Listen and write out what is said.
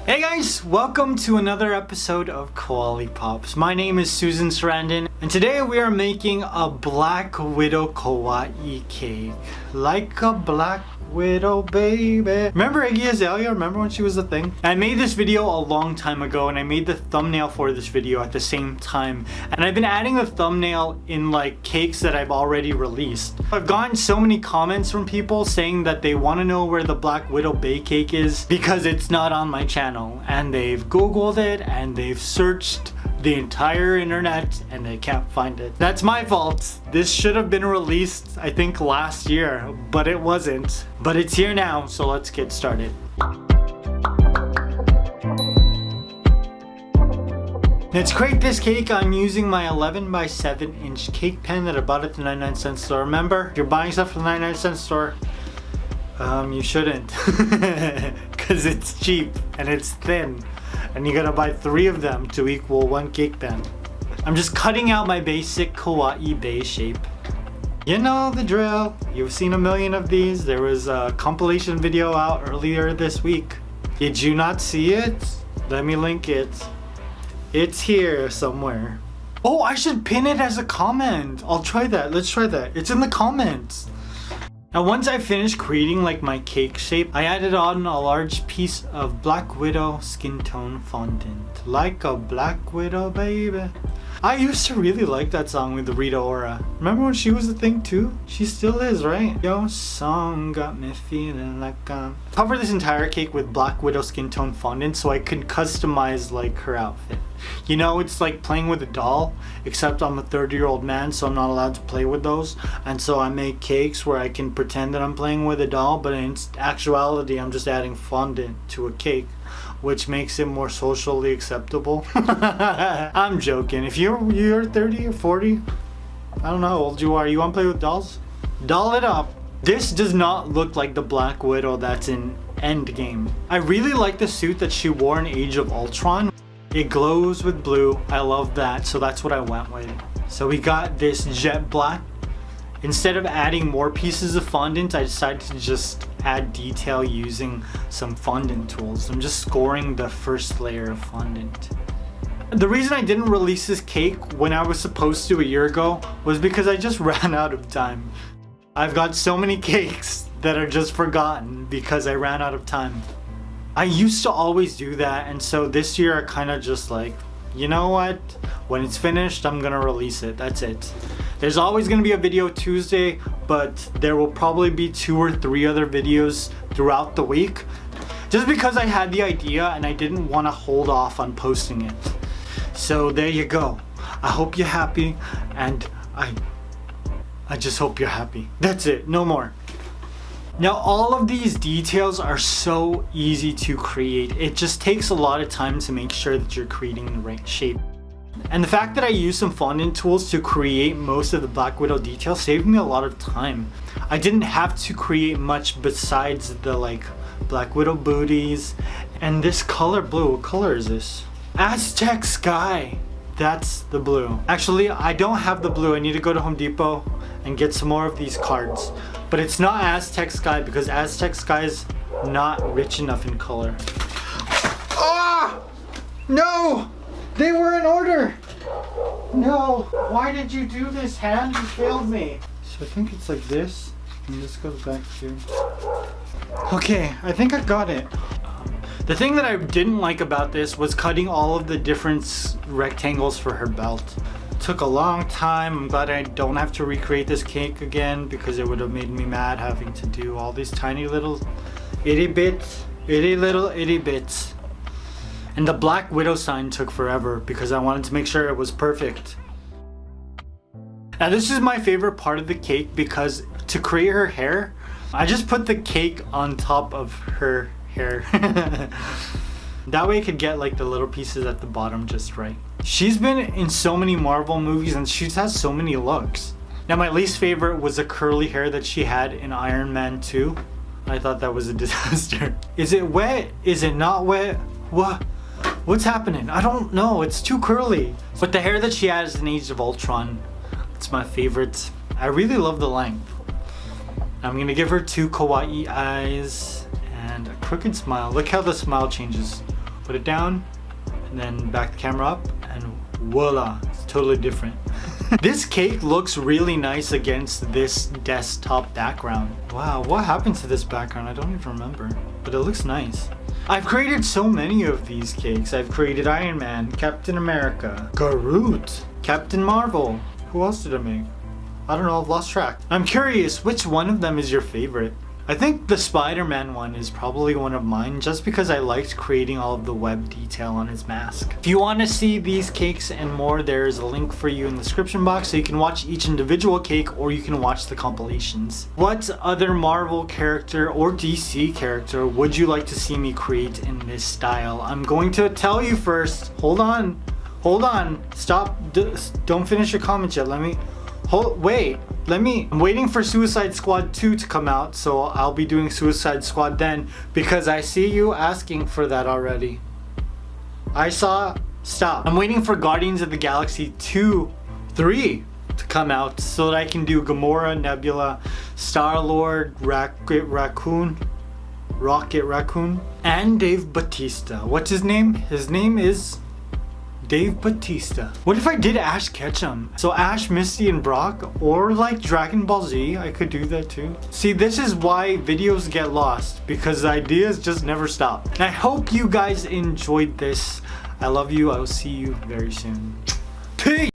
Hey guys, welcome to another episode of Koalipops. My name is Susan Sarandon, and today we are making a Black Widow kawaii cake. Like a Black Widow, baby. Remember Iggy Azalea? Remember when she was a thing? I made this video a long time ago, and I made the thumbnail for this video at the same time. And I've been adding the thumbnail in like cakes that I've already released. I've gotten so many comments from people saying that they want to know where the Black Widow Bay cake is because it's not on my channel. And they've Googled it and they've searched the entire internet and they can't find it. That's my fault. This should have been released, I think, last year, but it wasn't. But it's here now, so let's get started. Let's create this cake. I'm using my 11 by 7 inch cake pan that I bought at the 99-cent store. Remember, if you're buying stuff from the 99-cent store, you shouldn't, because it's cheap and it's thin and you gotta buy 3 of them to equal 1 cake pan. I'm just cutting out my basic kawaii bay shape. You know the drill. You've seen a million of these. There was a compilation video out earlier this week. Did you not see it? Let me link it. It's here somewhere. Oh, I should pin it as a comment. I'll try that. Let's try that. It's in the comments. Now once I finished creating like my cake shape, I added on a large piece of Black Widow skin tone fondant. Like a Black Widow, baby. I used to really like that song with Rita Ora. Remember when she was a thing too? She still is, right? Your song got me feeling like I'm... Cover this entire cake with Black Widow skin tone fondant so I could customize like her outfit. You know, it's like playing with a doll, except I'm a 30-year-old man, so I'm not allowed to play with those. And so I make cakes where I can pretend that I'm playing with a doll, but in actuality I'm just adding fondant to a cake, which makes it more socially acceptable. I'm joking. If you're 30 or 40, I don't know how old you are. You want to play with dolls? Doll it up. This does not look like the Black Widow that's in Endgame. I really like the suit that she wore in Age of Ultron. It glows with blue. I love that, so that's what I went with. So we got this jet black. Instead of adding more pieces of fondant, I decided to just add detail using some fondant tools. I'm just scoring the first layer of fondant. The reason I didn't release this cake when I was supposed to a year ago was because I just ran out of time. I've got so many cakes that are just forgotten because I ran out of time. I used to always do that, and so this year I kind of just like, you know what? When it's finished, I'm gonna release it. That's it. There's always gonna be a video Tuesday, but there will probably be 2 or 3 other videos throughout the week. Just because I had the idea and I didn't want to hold off on posting it. So there you go. I hope you're happy, and I just hope you're happy. That's it. No more. Now all of these details are so easy to create. It just takes a lot of time to make sure that you're creating the right shape. And the fact that I used some fondant tools to create most of the Black Widow details saved me a lot of time. I didn't have to create much besides the like Black Widow booties and this color blue. What color is this? Aztec Sky. That's the blue. Actually, I don't have the blue. I need to go to Home Depot and get some more of these cards. But it's not Aztec Sky because Aztec Sky is not rich enough in color. Ah! No! They were in order! No! Why did you do this, hand? You failed me. So I think it's like this. And this goes back here. Okay, I think I got it. The thing that I didn't like about this was cutting all of the different rectangles for her belt. It took a long time. I'm glad I don't have to recreate this cake again because it would have made me mad having to do all these tiny little itty bits. And the Black Widow sign took forever because I wanted to make sure it was perfect. Now this is my favorite part of the cake because to create her hair, I just put the cake on top of her hair. That way I could get like the little pieces at the bottom just right. She's been in so many Marvel movies and she has so many looks. Now my least favorite was the curly hair that she had in Iron Man 2. I thought that was a disaster. Is it wet? Is it not wet? What's happening? I don't know. It's too curly. But the hair that she has in Age of Ultron, it's my favorite. I really love the length. I'm gonna give her 2 kawaii eyes and a crooked smile. Look how the smile changes. Put it down, and then back the camera up, and voila, it's totally different. This cake looks really nice against this desktop background. Wow, what happened to this background? I don't even remember, but it looks nice. I've created so many of these cakes. I've created Iron Man, Captain America, Groot, Captain Marvel. Who else did I make? I don't know, I've lost track. I'm curious, which one of them is your favorite? I think the Spider-Man one is probably one of mine, just because I liked creating all of the web detail on his mask. If you want to see these cakes and more, there's a link for you in the description box, so you can watch each individual cake or you can watch the compilations. What other Marvel character or DC character would you like to see me create in this style? I'm going to tell you first. Hold on, stop, don't finish your comments yet. I'm waiting for Suicide Squad 2 to come out, so I'll be doing Suicide Squad then, because I see you asking for that already. Stop. I'm waiting for Guardians of the Galaxy 3 to come out so that I can do Gamora, Nebula, Star-Lord, Rocket Raccoon, and Dave Bautista. What's his name? His name is Dave Bautista. What if I did Ash Ketchum? So Ash, Misty, and Brock, or like Dragon Ball Z, I could do that too. See, this is why videos get lost, because ideas just never stop. And I hope you guys enjoyed this. I love you. I will see you very soon. Peace!